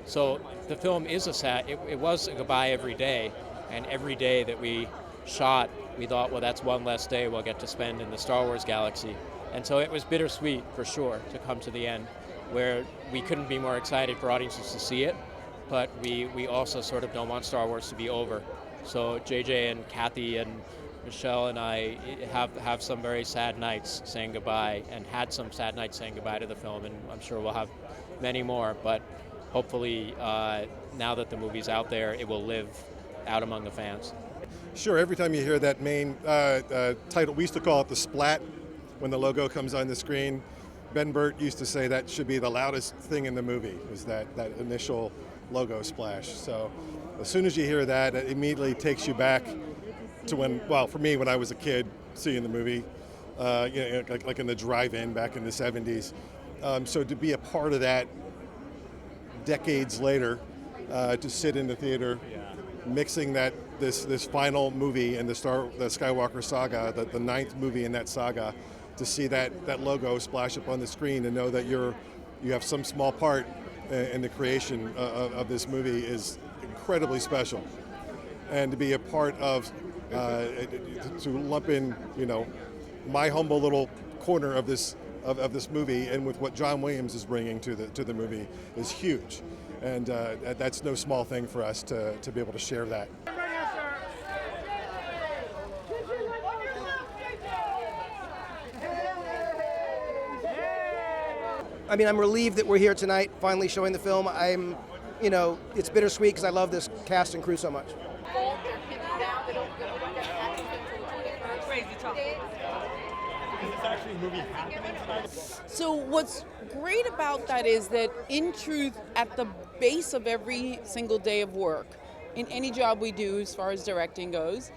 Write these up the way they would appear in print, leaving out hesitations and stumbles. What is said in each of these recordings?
So the film is it was a goodbye every day, and every day that we shot, we thought, well, that's one less day we'll get to spend in the Star Wars galaxy. And so it was bittersweet, for sure, to come to the end, where we couldn't be more excited for audiences to see it, but we also sort of don't want Star Wars to be over. So JJ and Kathy and Michelle and I have some very sad nights saying goodbye, and had some sad nights saying goodbye to the film, and I'm sure we'll have many more, but hopefully now that the movie's out there, it will live out among the fans. Sure, every time you hear that main title, we used to call it the splat when the logo comes on the screen. Ben Burt used to say that should be the loudest thing in the movie, is that initial logo splash. So as soon as you hear that, it immediately takes you back to when, well, for me, when I was a kid seeing the movie, like in the drive-in back in the 70s. So to be a part of that decades later, to sit in the theater, mixing this final movie in the Skywalker saga, the ninth movie in that saga, to see that logo splash up on the screen and know that you have some small part in the creation of this movie is incredibly special. And to be a part of, to lump in, my humble little corner of this movie, and with what John Williams is bringing to the movie, is huge. And that's no small thing for us to be able to share that. I mean, I'm relieved that we're here tonight, finally showing the film. It's bittersweet because I love this cast and crew so much. So what's great about that is that, in truth, at the base of every single day of work, in any job we do as far as directing goes,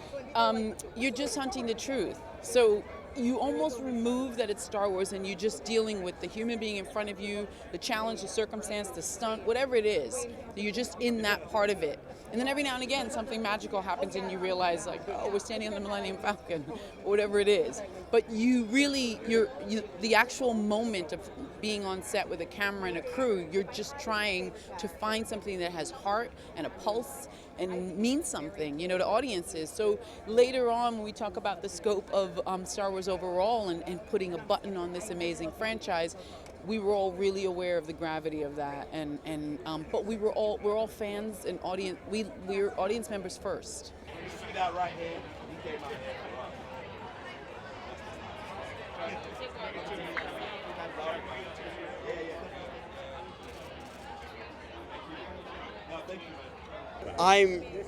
you're just hunting the truth. So you almost remove that it's Star Wars and you're just dealing with the human being in front of you, the challenge, the circumstance, the stunt, whatever it is. You're just in that part of it. And then every now and again, something magical happens and you realize, like, oh, we're standing on the Millennium Falcon, or whatever it is. But you really, the actual moment of being on set with a camera and a crew, you're just trying to find something that has heart and a pulse and means something, to audiences. So later on, when we talk about the scope of Star Wars overall and putting a button on this amazing franchise, we were all really aware of the gravity of that, but we're all fans and audience. We're audience members first. You see that right hand? He came out.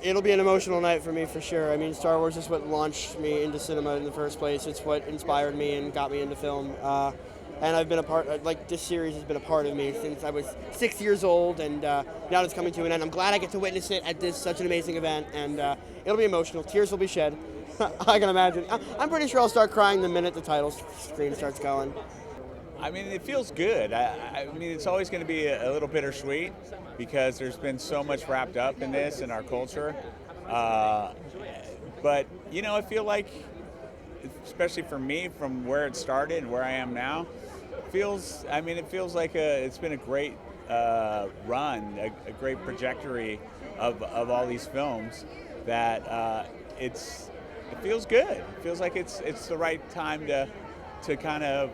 It'll be an emotional night for me for sure. I mean, Star Wars is what launched me into cinema in the first place. It's what inspired me and got me into film. And I've been a part, this series has been a part of me since I was 6 years old, and now it's coming to an end. I'm glad I get to witness it at such an amazing event, and it'll be emotional. Tears will be shed, I can imagine. I'm pretty sure I'll start crying the minute the title screen starts going. I mean, it feels good. I mean, it's always going to be a little bittersweet because there's been so much wrapped up in this in our culture. But, I feel like, especially for me, from where it started and where I am now, it feels like it's been a great run, a great trajectory of all these films that it feels good. It feels like it's the right time to kind of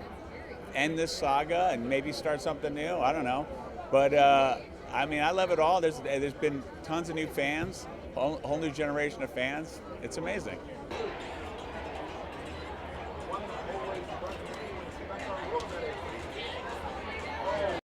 end this saga and maybe start something new. I don't know, but I love it all. There's been tons of new fans, whole new generation of fans. It's amazing.